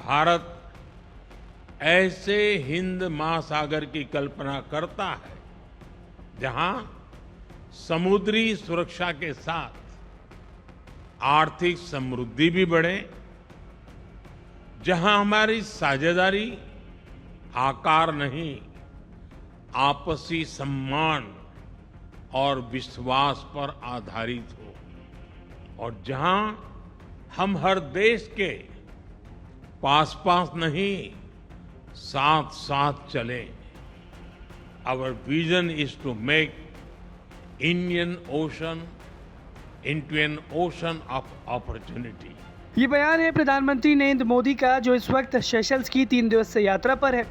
भारत ऐसे हिंद महासागर की कल्पना करता है जहां समुद्री सुरक्षा के साथ आर्थिक समृद्धि भी बढ़े, जहां हमारी साझेदारी आकार नहीं, आपसी सम्मान और विश्वास पर आधारित हो, और जहां हम हर देश के पास पास नहीं, साथ साथ चले। Our vision is to make Indian Ocean into an ocean of opportunity. ये बयान है प्रधानमंत्री नरेंद्र मोदी का, जो इस वक्त सेशल्स की 3 दिवसीय यात्रा पर है।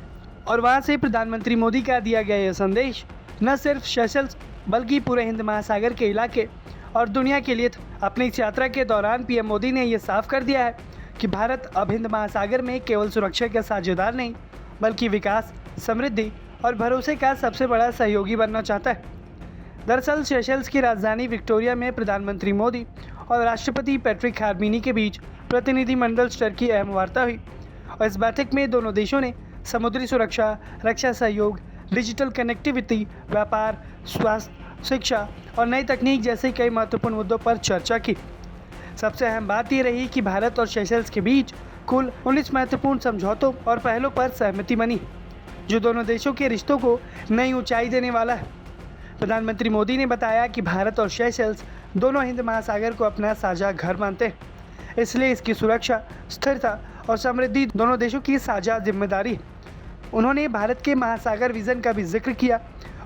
और वहां से प्रधानमंत्री मोदी का दिया गया यह संदेश न सिर्फ सेशल्स बल्कि पूरे हिंद महासागर के इलाके और दुनिया के लिए था। अपनी इस यात्रा के दौरान पीएम मोदी ने यह साफ कर दिया है कि भारत अब हिंद महासागर में केवल सुरक्षा का साझेदार नहीं, बल्कि विकास, समृद्धि और भरोसे का सबसे बड़ा सहयोगी बनना चाहता है। दरअसल सेशल्स की राजधानी विक्टोरिया में प्रधानमंत्री मोदी और राष्ट्रपति पैट्रिक हार्मिनी के बीच प्रतिनिधिमंडल स्तर की अहम वार्ता हुई और इस बैठक में दोनों देशों ने समुद्री सुरक्षा, रक्षा सहयोग, डिजिटल कनेक्टिविटी, व्यापार, स्वास्थ्य, शिक्षा और नई तकनीक जैसे कई महत्वपूर्ण मुद्दों पर चर्चा की। सबसे अहम बात ये रही कि भारत और सेशल्स के बीच कुल 19 महत्वपूर्ण समझौतों और पहलों पर सहमति बनी, जो दोनों देशों के रिश्तों को नई ऊंचाई देने वाला है। प्रधानमंत्री मोदी ने बताया कि भारत और सेशल्स दोनों हिंद महासागर को अपना साझा घर मानते हैं, इसलिए इसकी सुरक्षा, स्थिरता और समृद्धि दोनों देशों की साझा जिम्मेदारी है। उन्होंने भारत के महासागर विजन का भी जिक्र किया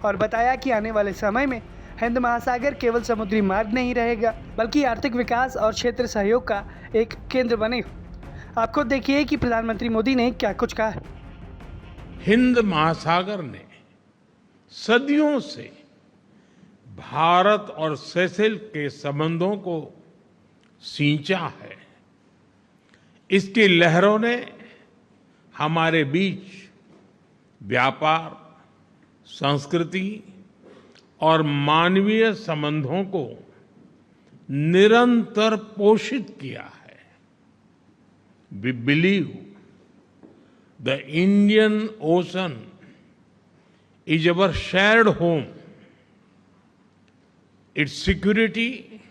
और बताया कि आने वाले समय में हिंद महासागर केवल समुद्री मार्ग नहीं रहेगा, बल्कि आर्थिक विकास और क्षेत्र सहयोग का एक केंद्र बनेगा। आप खुद देखिए कि प्रधानमंत्री मोदी ने क्या कुछ कहा है। हिंद महासागर ने सदियों से भारत और सेशल के संबंधों को सींचा है। इसकी लहरों ने हमारे बीच व्यापार, संस्कृति और मानवीय संबंधों को निरंतर पोषित किया है। We believe the Indian Ocean is our shared home. Its security,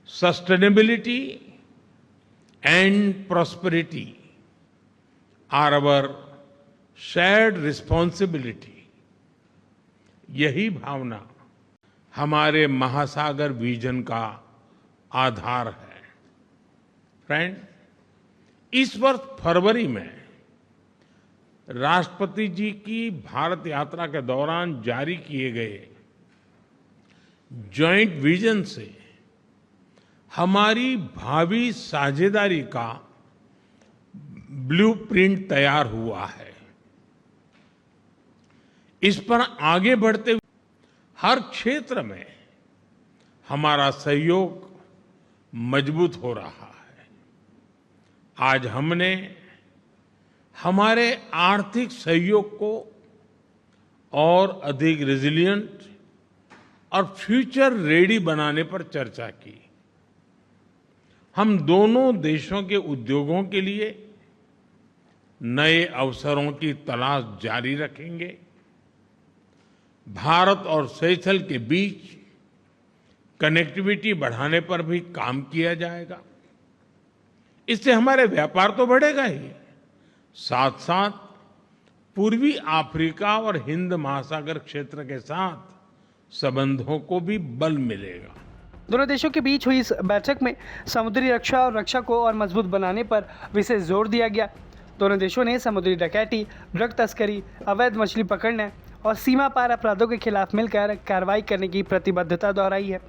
sustainability and prosperity are our shared responsibility. यही भावना हमारे महासागर विजन का आधार है। फ्रेंड, इस वर्ष फरवरी में राष्ट्रपति जी की भारत यात्रा के दौरान जारी किए गए जॉइंट विजन से हमारी भावी साझेदारी का ब्लूप्रिंट तैयार हुआ है। इस पर आगे बढ़ते हुए हर क्षेत्र में हमारा सहयोग मजबूत हो रहा है। आज हमने हमारे आर्थिक सहयोग को और अधिक रेजिलिएंट और फ्यूचर रेडी बनाने पर चर्चा की। हम दोनों देशों के उद्योगों के लिए नए अवसरों की तलाश जारी रखेंगे। भारत और सेशल के बीच कनेक्टिविटी बढ़ाने पर भी काम किया जाएगा। इससे हमारे व्यापार तो बढ़ेगा ही, साथ साथ पूर्वी अफ्रीका और हिंद महासागर क्षेत्र के साथ संबंधों को भी बल मिलेगा। दोनों देशों के बीच हुई इस बैठक में समुद्री रक्षा और रक्षा को और मजबूत बनाने पर विशेष जोर दिया गया। दोनों देशों ने समुद्री डकैती, ड्रग तस्करी, अवैध मछली पकड़ने और सीमा पार अपराधों के खिलाफ मिलकर कार्रवाई करने की प्रतिबद्धता दोहराई है।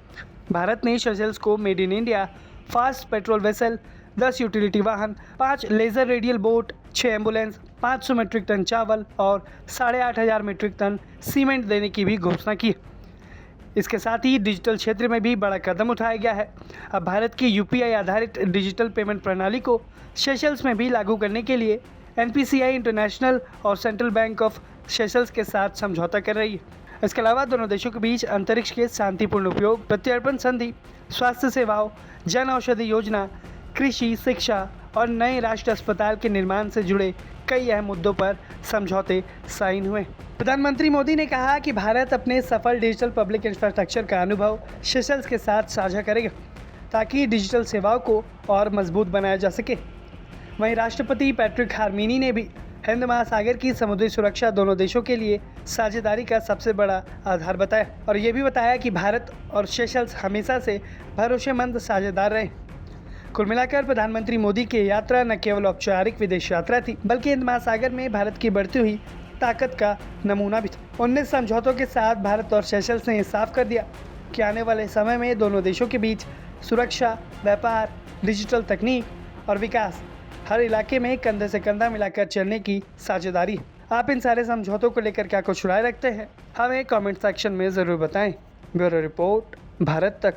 भारत ने सेशल्स को made in India fast patrol vessel, 10 utility वाहन, 5 laser radial boat, 6 ambulance, 500 metric ton चावल और 8,500 मीट्रिक टन सीमेंट देने की भी घोषणा की। इसके साथ ही डिजिटल क्षेत्र में भी बड़ा कदम उठाया गया है। अब भारत की यूपीआई आधारित डिजिटल पेमेंट प्रणाली को सेशल्स में भी लागू करने के लिए एनपीसीआई इंटरनेशनल और सेंट्रल बैंक ऑफ सेशल्स के साथ समझौता कर रही है। इसके अलावा दोनों देशों के बीच अंतरिक्ष के शांतिपूर्ण उपयोग, प्रत्यर्पण संधि, स्वास्थ्य सेवाओं, जन औषधि योजना, कृषि, शिक्षा और नए राष्ट्रीय अस्पताल के निर्माण से जुड़े कई अहम मुद्दों पर समझौते साइन हुए। प्रधानमंत्री मोदी ने कहा कि भारत अपने सफल डिजिटल पब्लिक इंफ्रास्ट्रक्चर का अनुभव सेशल्स के साथ साझा करेगा ताकि डिजिटल सेवाओं को और मजबूत बनाया जा सके। वहीं राष्ट्रपति पैट्रिक हार्मिनी ने भी हिंद महासागर की समुद्री सुरक्षा दोनों देशों के लिए साझेदारी का सबसे बड़ा आधार बताया और ये भी बताया कि भारत और सेशल्स हमेशा से भरोसेमंद साझेदार रहे। कुल मिलाकर प्रधानमंत्री मोदी की यात्रा न केवल औपचारिक विदेश यात्रा थी बल्कि हिंद महासागर में भारत की बढ़ती हुई ताकत का नमूना भी था। 19 समझौतों के साथ भारत और सेशल्स ने साफ कर दिया कि आने वाले समय में दोनों देशों के बीच सुरक्षा, व्यापार, डिजिटल तकनीक और विकास हर इलाके में कंधे से कंधा मिलाकर चलने की साझेदारी है। आप इन सारे समझौतों को लेकर क्या कुछ राय रखते हैं, हमें कमेंट सेक्शन में ज़रूर बताएं। ब्यूरो रिपोर्ट, भारत तक।